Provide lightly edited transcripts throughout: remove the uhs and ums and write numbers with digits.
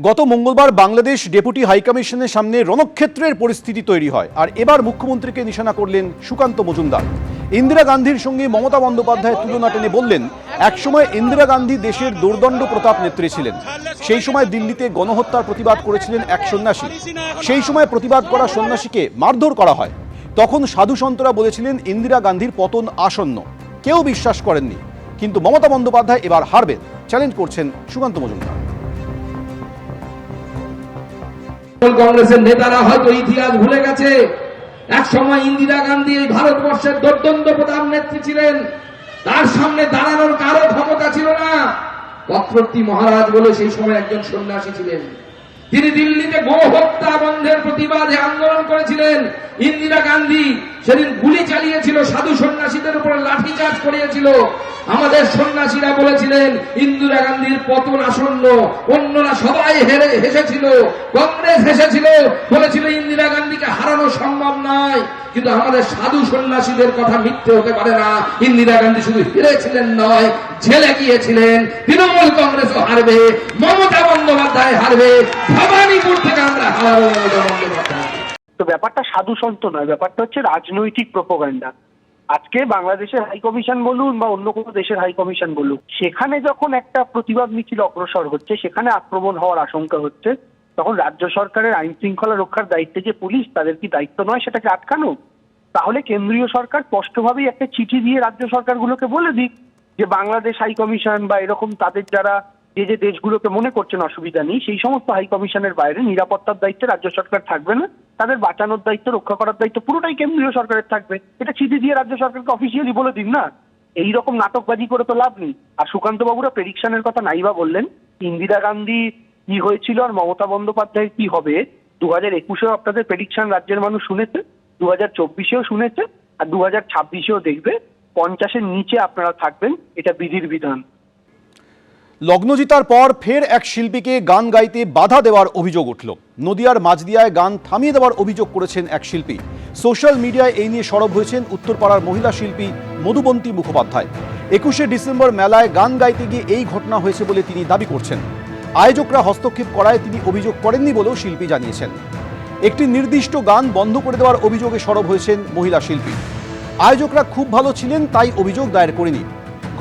গত মঙ্গলবার বাংলাদেশ ডেপুটি হাইকমিশনের সামনে রণক্ষেত্রের পরিস্থিতি তৈরি হয়, আর এবার মুখ্যমন্ত্রীকে নিশানা করলেন সুকান্ত মজুমদার। ইন্দিরা গান্ধীর সঙ্গে মমতা বন্দ্যোপাধ্যায়ের তুলনা টেনে বললেন, একসময় ইন্দিরা গান্ধী দেশের দুর্দণ্ড প্রতাপ নেত্রী ছিলেন। সেই সময় দিল্লিতে গণহত্যার প্রতিবাদ করেছিলেন এক সন্ন্যাসী। সেই সময় প্রতিবাদ করা সন্ন্যাসীকে মারধর করা হয়। তখন সাধু সন্তরা বলেছিলেন ইন্দিরা গান্ধীর পতন আসন্ন। কেউ বিশ্বাস করেননি, কিন্তু মমতা বন্দ্যোপাধ্যায় এবার হারবেন, চ্যালেঞ্জ করছেন সুকান্ত মজুমদার। কংগ্রেসের নেতারা হয়তো ইতিহাস ভুলে গেছে। এক সময় ইন্দিরা গান্ধী এই ভারতবর্ষের দুর্দণ্ড প্রধান নেত্রী ছিলেন, তার সামনে দাঁড়ানোর কারো ক্ষমতা ছিল না। চক্রবর্তী মহারাজ বলে সেই সময় একজন সন্ন্যাসী ছিলেন, তিনি দিল্লিতে গণহত্যা বন্ধের প্রতিবাদে আন্দোলন করেছিলেন। ইন্দিরা গান্ধী সেদিন গুলি চালিয়েছিল, সাধু সন্ন্যাসীদের উপরে লাঠিচার্জ করিয়েছিল। আমাদের সন্ন্যাসীরা বলেছিলেন ইন্দিরা গান্ধীর পতন আসন্ন। অন্যরা সবাই হেসেছিল, কংগ্রেস হেসেছিল, বলেছিল ইন্দিরা গান্ধীকে হারানো সম্ভব নয়। কিন্তু আমাদের সাধু সন্ন্যাসীদের কথা মিথ্যে হতে পারে না। ইন্দিরা গান্ধী শুধু হেরেছিলেন নয়, জেলে গিয়েছিলেন। তৃণমূল কংগ্রেসও হারবে, মমতা বন্দ্যোপাধ্যায় হারবে, ভবানীপুর থেকে আমরা হারাবো মমতা বন্দ্যোপাধ্যায়। তো ব্যাপারটা সাধু সন্ত নয়, ব্যাপারটা হচ্ছে রাজনৈতিক প্রোপাগান্ডা। আজকে বাংলাদেশের হাই কমিশন বলুন বা অন্য কোনো দেশের হাই কমিশন বলুন, সেখানে যখন একটা প্রতিবাদ মিছিল অগ্রসর হচ্ছে, সেখানে আক্রমণ হওয়ার আশঙ্কা হচ্ছে, তখন রাজ্য সরকারের আইন শৃঙ্খলা রক্ষার দায়িত্বে যে পুলিশ, তাদের কি দায়িত্ব নয় সেটাকে আটকানো? তাহলে কেন্দ্রীয় সরকার স্পষ্টভাবেই একটা চিঠি দিয়ে রাজ্য সরকারগুলোকে বলে দিক যে বাংলাদেশ হাই কমিশন বা এরকম তাদের যারা যে দেশগুলোকে মনে করছেন অসুবিধা নেই, সেই সমস্ত হাই কমিশনের বাইরে নিরাপত্তার দায়িত্বে রাজ্য সরকার থাকবে না, তাদের বাঁচানোর দায়িত্ব, রক্ষা করার দায়িত্ব পুরোটাই কেন্দ্রীয় সরকারের থাকবে। এটা চিঠি দিয়ে রাজ্য সরকারকে অফিসিয়ালি বলে দিন না। এইরকম নাটকবাজি করে তো লাভ নেই। আর সুকান্ত বাবুরা প্রেডিকশনের কথা নাইবা বললেন, ইন্দিরা গান্ধী কি হয়েছিল আর মমতা বন্দ্যোপাধ্যায়ের কি হবে 2021-এও আপনাদের প্রেডিকশন রাজ্যের মানুষ শুনেছে, 2024-এও শুনেছে, আর 2026-এও দেখবে। 50-এর নিচে আপনারা থাকবেন, এটা বিধির বিধান। লগ্ন জিতার পর ফের এক শিল্পীকে গান গাইতে বাধা দেওয়ার অভিযোগ উঠল। নদিয়ার মাঝদিয়ায় গান থামিয়ে দেওয়ার অভিযোগ করেছেন এক শিল্পী। সোশ্যাল মিডিয়ায় এই নিয়ে সরব হয়েছেন উত্তরপাড়ার মহিলা শিল্পী মধুবন্তী মুখোপাধ্যায়। 21শে ডিসেম্বর মেলায় গান গাইতে গিয়ে এই ঘটনা হয়েছে বলে তিনি দাবি করছেন। আয়োজকরা হস্তক্ষেপ করায় তিনি অভিযোগ করেননি বলেও শিল্পী জানিয়েছেন। একটি নির্দিষ্ট গান বন্ধ করে দেওয়ার অভিযোগে সরব হয়েছেন মহিলা শিল্পী। আয়োজকরা খুব ভালো ছিলেন, তাই অভিযোগ দায়ের করেনি।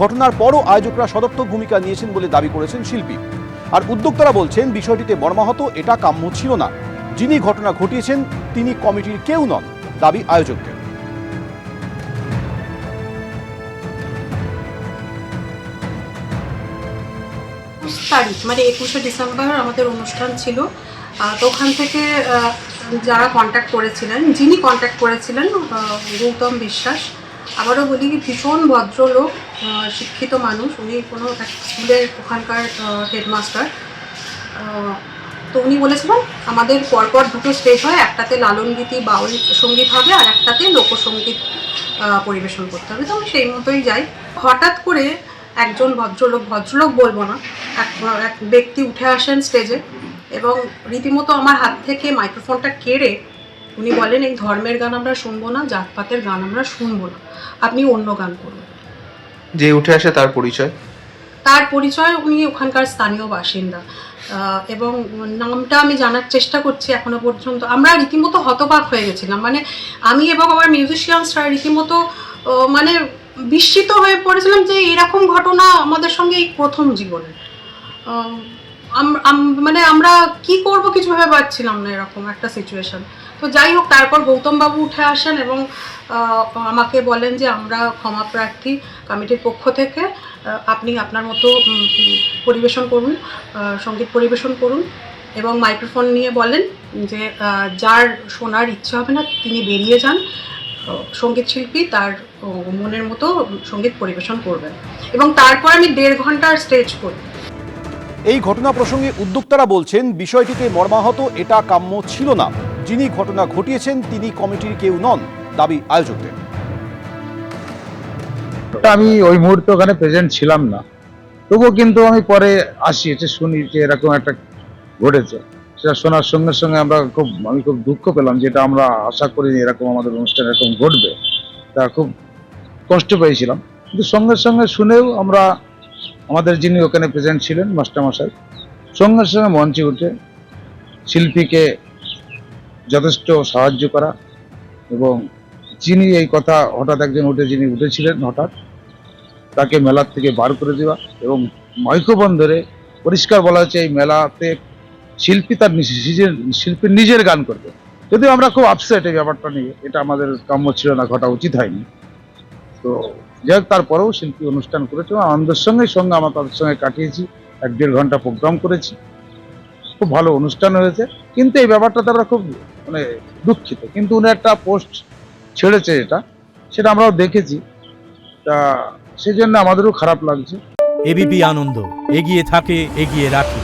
ঘটনার পরও আয়োজকরা সদর্থক ভূমিকা নিয়েছেন বলে দাবি করেছেন শিল্পী। আর উদ্যোক্তারা বলছেন বিষয়টিতে মর্মাহত, এটা কাম্য ছিল না। যিনি ঘটনা ঘটিয়েছেন তিনি কমিটির কেউ নন, দাবি আয়োজকদের। মানে 21শে ডিসেম্বর আমাদের অনুষ্ঠান ছিল। তো ওখান থেকে যারা কন্ট্যাক্ট করেছিলেন, যিনি কন্ট্যাক্ট করেছিলেন গৌতম বিশ্বাস, আবারও বলি ভীষণ ভদ্রলোক, শিক্ষিত মানুষ। উনি কোনো এক স্কুলের ওখানকার হেডমাস্টার। তো উনি বলেছিলেন আমাদের পরপর দুটো স্টেজ হয়, একটাতে লালন গীতি বাউল সঙ্গীত হবে আর একটাতে লোকসঙ্গীত পরিবেশন করতে হবে। তো আমি সেই মতোই যাই। হঠাৎ করে একজন ভদ্রলোক বলবো না, এক ব্যক্তি উঠে আসেন স্টেজে এবং রীতিমতো আমার হাত থেকে মাইক্রোফোনটা কেড়ে উনি বলেন এই ধর্মের গান আমরা শুনবো না, জাতপাতের গান আমরা শুনবো না, আপনি অন্য গান করুন। যে উঠে আসে তার পরিচয় উনি ওখানকার স্থানীয় বাসিন্দা এবং নামটা আমি জানার চেষ্টা করছি এখনো পর্যন্ত। আমরা রীতিমতো হতবাক হয়ে গেছিলাম, মানে আমি এবং আমার মিউজিশিয়ানসরা রীতিমতো মানে বিস্মিত হয়ে পড়েছিলাম যে এরকম ঘটনা আমাদের সঙ্গে এই প্রথম জীবনে। মানে আমরা কি করব কিছু ভেবে পাচ্ছিলাম না, এরকম একটা সিচুয়েশন। তো যাই হোক, তারপর গৌতমবাবু উঠে আসেন এবং আমাকে বলেন যে আমরা ক্ষমা প্রার্থী কমিটির পক্ষ থেকে, আপনি আপনার মতো পরিবেশন করুন, সঙ্গীত পরিবেশন করুন। এবং মাইক্রোফোন নিয়ে বলেন যে যার শোনার ইচ্ছা হবে না তিনি বেরিয়ে যান, সঙ্গীত শিল্পী তার মনের মতো সঙ্গীত পরিবেশন করবেন। এবং তারপর আমি 1.5 ঘন্টার স্টেজ করি। এই ঘটনা প্রসঙ্গে উদ্যোক্তারা বলছেন বিষয়টিতে মর্মাহত, এটা কাম্য ছিল না। যিনি ঘটনা ঘটিয়েছেন তিনি কমিটির কেউ নন, দাবি আয়োজকদের। আমি ওই মুহূর্তে ওখানে প্রেজেন্ট ছিলাম না, তবুও কিন্তু আমি পরে আসি, এটা শুনি যে এরকম একটা ঘটেছে। সেটা শোনার সঙ্গে সঙ্গে আমি খুব দুঃখ পেলাম, যেটা আমরা আশা করিনি এরকম আমাদের অনুষ্ঠানে এরকম ঘটবে। তা খুব কষ্ট পেয়েছিলাম, কিন্তু সঙ্গে সঙ্গে শুনেও আমরা আমাদের যিনি ওখানে প্রেজেন্ট ছিলেন মাস্টারমশাই, সঙ্গে সঙ্গে মঞ্চে উঠে শিল্পীকে যথেষ্ট সাহায্য করা, এবং যিনি এই কথা হঠাৎ একজন যিনি উঠেছিলেন হঠাৎ, তাকে মেলার থেকে বার করে দেওয়া, এবং মাইক্রোফোন ধরে পরিষ্কার বলা হচ্ছে এই মেলাতে শিল্পীর নিজের গান করবে। যদিও আমরা খুব আপসেট এই ব্যাপারটা নিয়ে, এটা আমাদের কাম্য ছিল না, ঘটা উচিত হয়নি। তো যাই হোক, তারপরেও শিল্পী অনুষ্ঠান করেছে, আনন্দের সঙ্গে আমরা তাদের সঙ্গে কাটিয়েছি, 1-1.5 ঘন্টা প্রোগ্রাম করেছি, খুব ভালো অনুষ্ঠান হয়েছে। কিন্তু এই ব্যাপারটাতে আমরা খুব দুঃখিত। কিন্তু উনি একটা পোস্ট ছেড়েছে সেটা আমরাও দেখেছি, তা সেই জন্য আমাদেরও খারাপ লাগছে। এবিপি আনন্দ, এগিয়ে থাকে, এগিয়ে রাখে।